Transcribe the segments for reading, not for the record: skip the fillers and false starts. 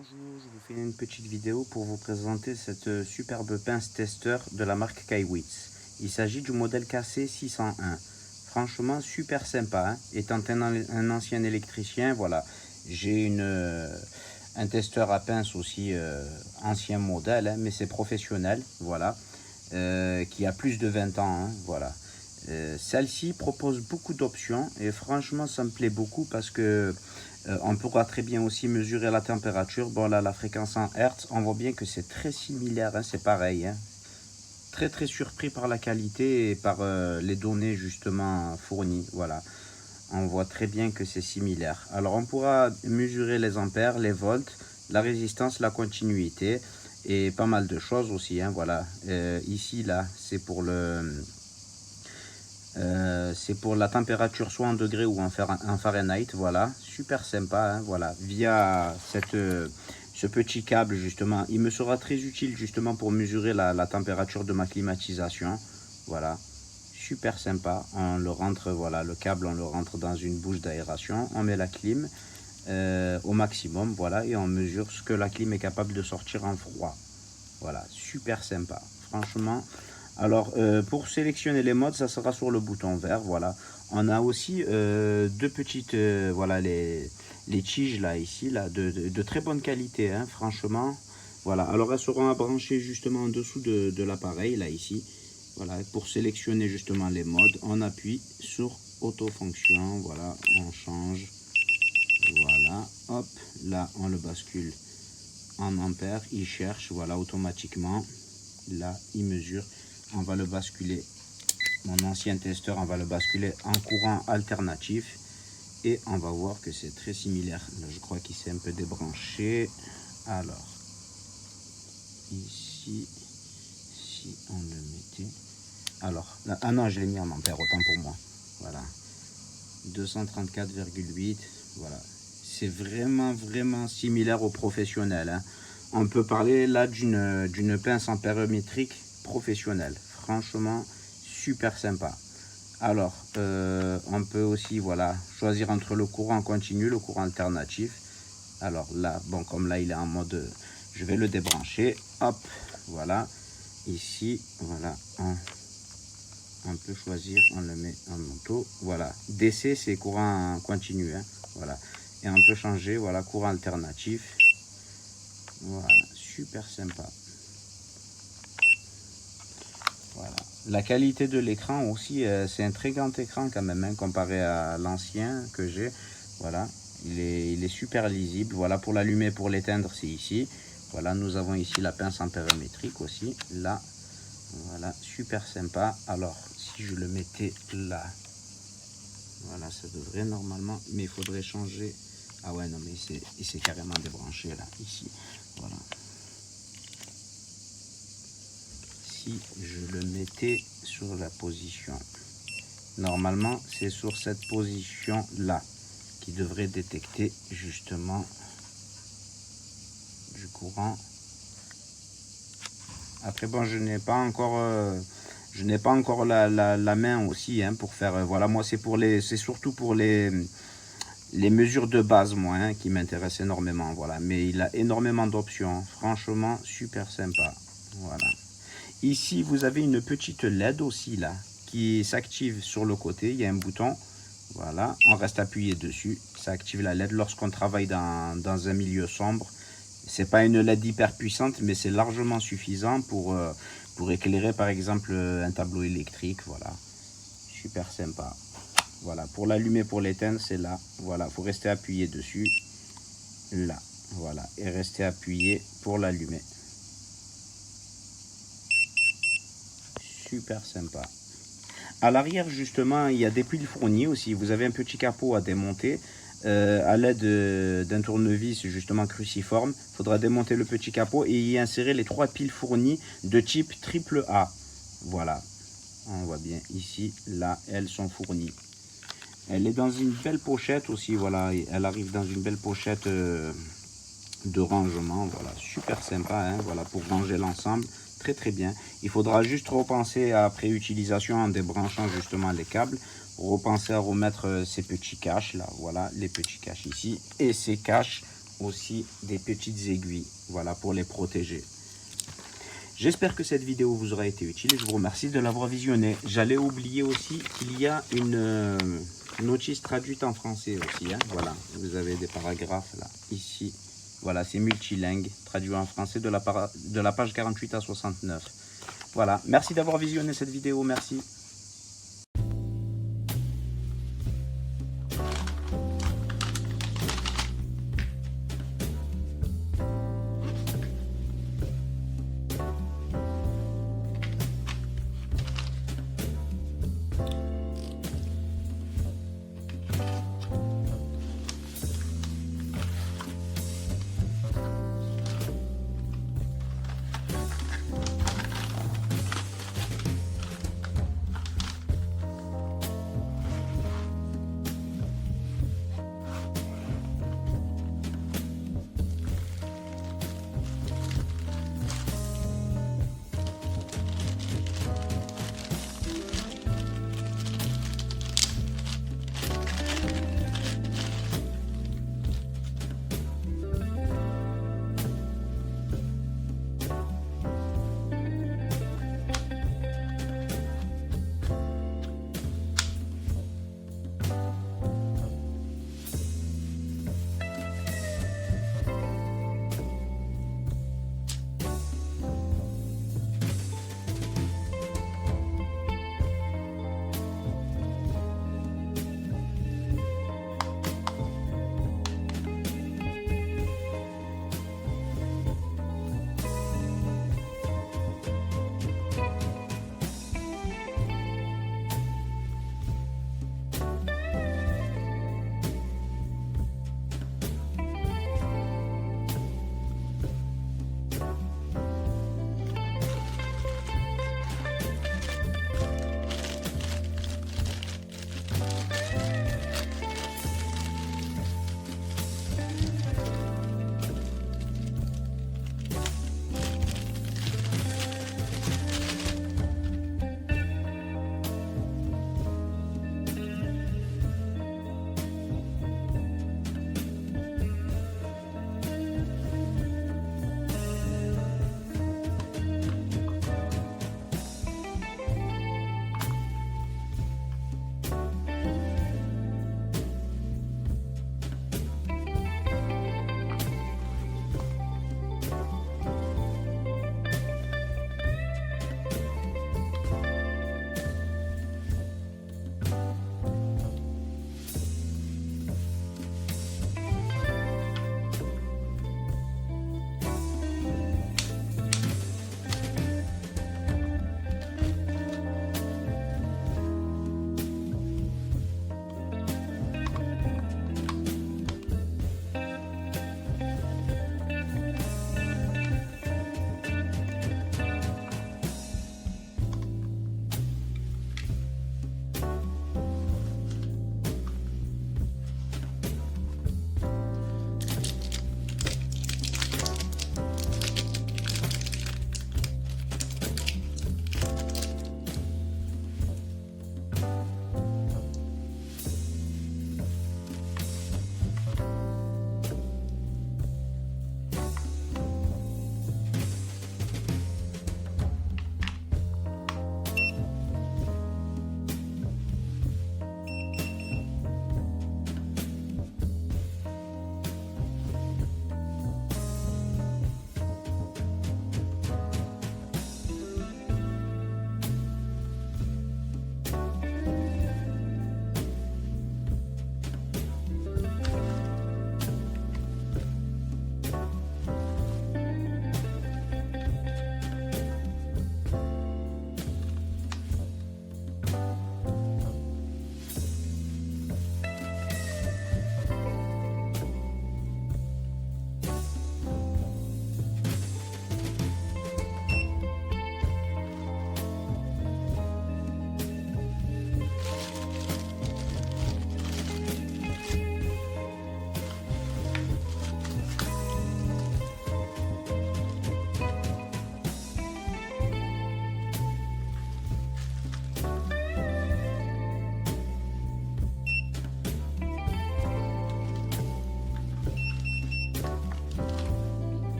Bonjour, je vous fais une petite vidéo pour vous présenter cette superbe pince testeur de la marque Kaiwitz. Il s'agit du modèle KC601. Franchement, super sympa. Hein. Étant un ancien électricien, voilà, j'ai un testeur à pince aussi ancien modèle, hein, mais c'est professionnel, voilà, qui a plus de 20 ans, hein, voilà. Celle-ci propose beaucoup d'options et franchement ça me plaît beaucoup parce que on pourra très bien aussi mesurer la température. Bon là la fréquence en Hertz, on voit bien que c'est très similaire, hein, c'est pareil. Hein. Très surpris par la qualité et par les données justement fournies. Voilà, on voit très bien que c'est similaire. Alors on pourra mesurer les ampères, les volts, la résistance, la continuité et pas mal de choses aussi. Hein, voilà, ici là c'est pour la température soit en degrés ou en Fahrenheit, voilà, super sympa, hein, voilà, via ce petit câble justement, il me sera très utile justement pour mesurer la température de ma climatisation, voilà, super sympa, on le rentre, voilà, le câble on le rentre dans une bouche d'aération, on met la clim au maximum, voilà, et on mesure ce que la clim est capable de sortir en froid, voilà, super sympa, franchement. Alors, pour sélectionner les modes, ça sera sur le bouton vert, voilà. On a aussi deux petites, voilà, les tiges là, ici, là, de très bonne qualité, hein, franchement. Voilà, alors elles seront à brancher justement en dessous de l'appareil, là, ici. Voilà, pour sélectionner justement les modes, on appuie sur autofonction, voilà, on change. Voilà, hop, là, on le bascule en ampères, il cherche, voilà, automatiquement. Là, il mesure. On va le basculer, mon ancien testeur, on va le basculer en courant alternatif et on va voir que c'est très similaire. Là, je crois qu'il s'est un peu débranché. Alors, ici, si on le mettait, alors, là, ah non, je l'ai mis en ampère, autant pour moi. Voilà, 234,8, voilà. C'est vraiment similaire au professionnel. Hein. On peut parler là d'une pince ampérométrique professionnelle. Franchement, super sympa. Alors, on peut aussi, voilà, choisir entre le courant continu, le courant alternatif. Alors là, bon, comme là, il est en mode, je vais le débrancher. Hop, voilà. Ici, voilà, on peut choisir, on le met en auto. Voilà, DC, c'est courant continu, hein, voilà. Et on peut changer, voilà, courant alternatif. Voilà, super sympa. Voilà. La qualité de l'écran aussi, c'est un très grand écran quand même, hein, comparé à l'ancien que j'ai. Voilà, il est super lisible. Voilà, pour l'allumer, pour l'éteindre, c'est ici. Voilà, nous avons ici la pince ampérométrique aussi. Là, voilà, super sympa. Alors, si je le mettais là, voilà, ça devrait normalement, mais il faudrait changer. Ah ouais, non, mais il s'est carrément débranché là, ici. Voilà. Si je le mettais sur la position, normalement c'est sur cette position là qui devrait détecter justement du courant. Après bon, je n'ai pas encore la main aussi, hein, pour faire voilà, moi c'est surtout pour les mesures de base, moi, hein, qui m'intéressent énormément, voilà. Mais il a énormément d'options, franchement super sympa, voilà. Ici, vous avez une petite LED aussi là, qui s'active sur le côté. Il y a un bouton, voilà, on reste appuyé dessus. Ça active la LED lorsqu'on travaille dans un milieu sombre. C'est pas une LED hyper puissante, mais c'est largement suffisant pour éclairer par exemple un tableau électrique, voilà. Super sympa. Voilà, pour l'allumer, pour l'éteindre, c'est là. Voilà, faut rester appuyé dessus, là, voilà, et rester appuyé pour l'allumer. Super sympa. À l'arrière, justement, il y a des piles fournies aussi. Vous avez un petit capot à démonter à l'aide d'un tournevis justement cruciforme. Il faudra démonter le petit capot et y insérer les 3 piles fournies de type AAA. Voilà, on voit bien ici, là, elles sont fournies. Elle est dans une belle pochette aussi, voilà. Elle arrive dans une belle pochette de rangement, voilà, super sympa, hein, voilà, pour ranger l'ensemble, très bien. Il faudra juste repenser après utilisation en débranchant justement les câbles, repenser à remettre ces petits caches là, voilà, les petits caches ici et ces caches aussi des petites aiguilles, voilà, pour les protéger. J'espère que cette vidéo vous aura été utile et je vous remercie de l'avoir visionnée. J'allais oublier aussi qu'il y a une notice traduite en français aussi, hein. Voilà, vous avez des paragraphes là, ici. Voilà, c'est multilingue, traduit en français de la page 48 à 69. Voilà, merci d'avoir visionné cette vidéo, merci.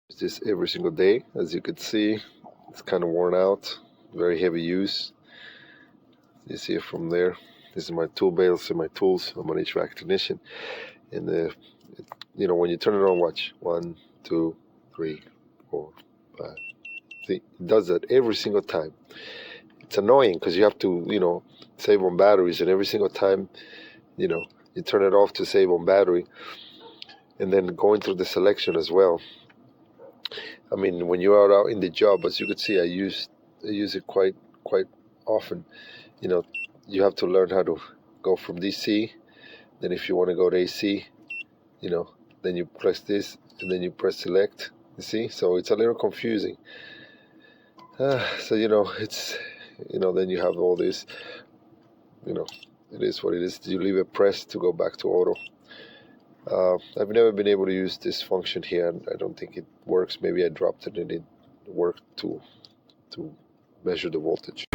This every single day. As you can see, it's kind of worn out, very heavy use. You see it from there. This is my tool bales and my tools. I'm an HVAC technician, and when you turn it on, watch 1, 2, 3, 4, 5. See, it does that every single time. It's annoying because you have to save on batteries, and every single time you turn it off to save on battery, and then going through the selection as well. I mean, when you are out in the job, as you could see, I use it quite often. You have to learn how to go from DC. Then if you want to go to AC, then you press this, and then you press select. You see, so it's a little confusing. So it's then you have all this. It is what it is. You leave it pressed to go back to auto. I've never been able to use this function here. I don't think it works. Maybe I dropped it and it worked to measure the voltage.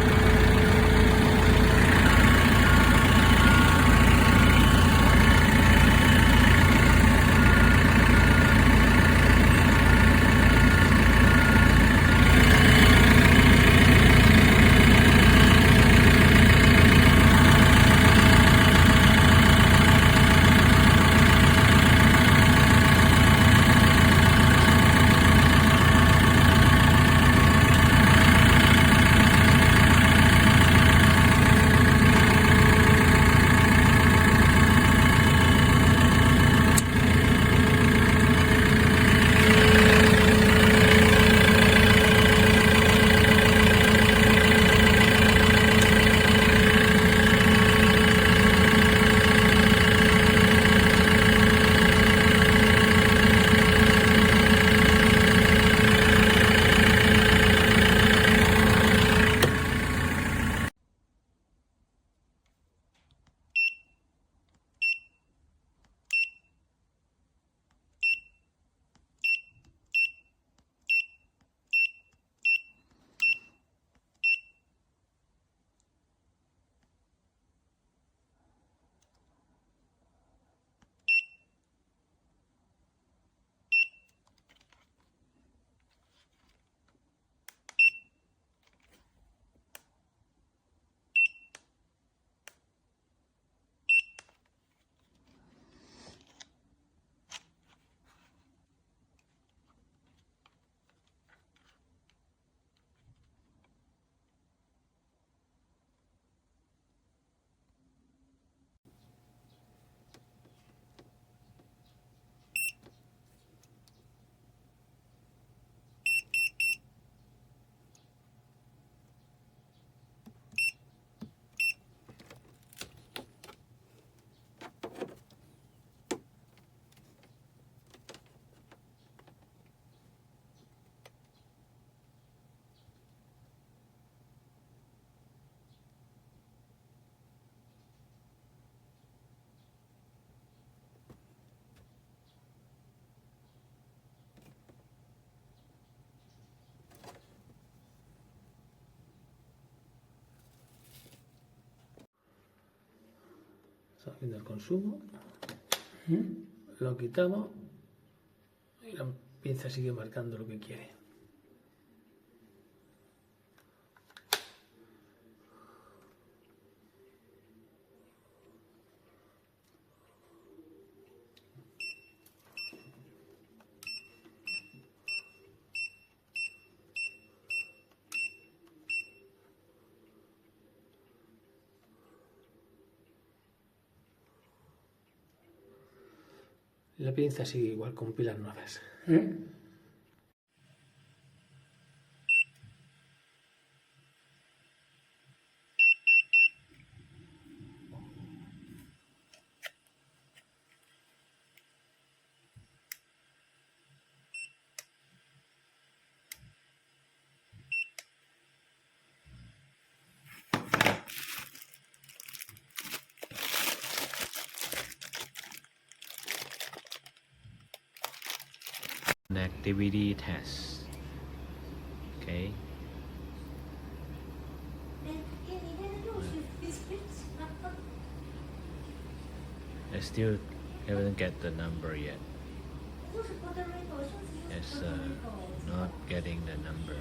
Está haciendo el consumo, lo quitamos y la pinza sigue marcando lo que quiere. La pinza sigue igual con pilas nuevas. Connectivity test. Okay. I still haven't get the number yet. It's not getting the number.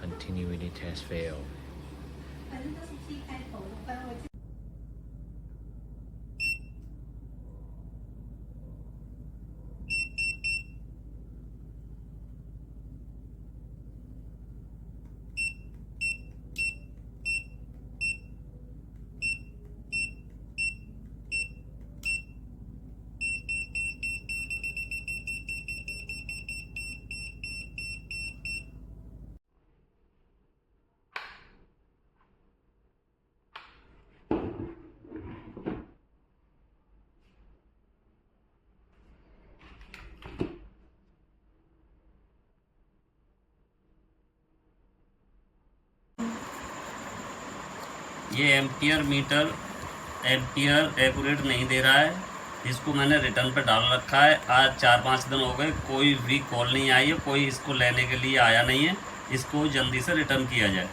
Continuity test failed. ये ampere metre ampere accurate नहीं दे रहा है। इसको मैंने रिटर्न पे डाल रखा है। आज 4-5 दिन हो गए, कोई भी कॉल नहीं आई है, कोई इसको लेने के लिए आया नहीं है। इसको जल्दी से रिटर्न किया जाए।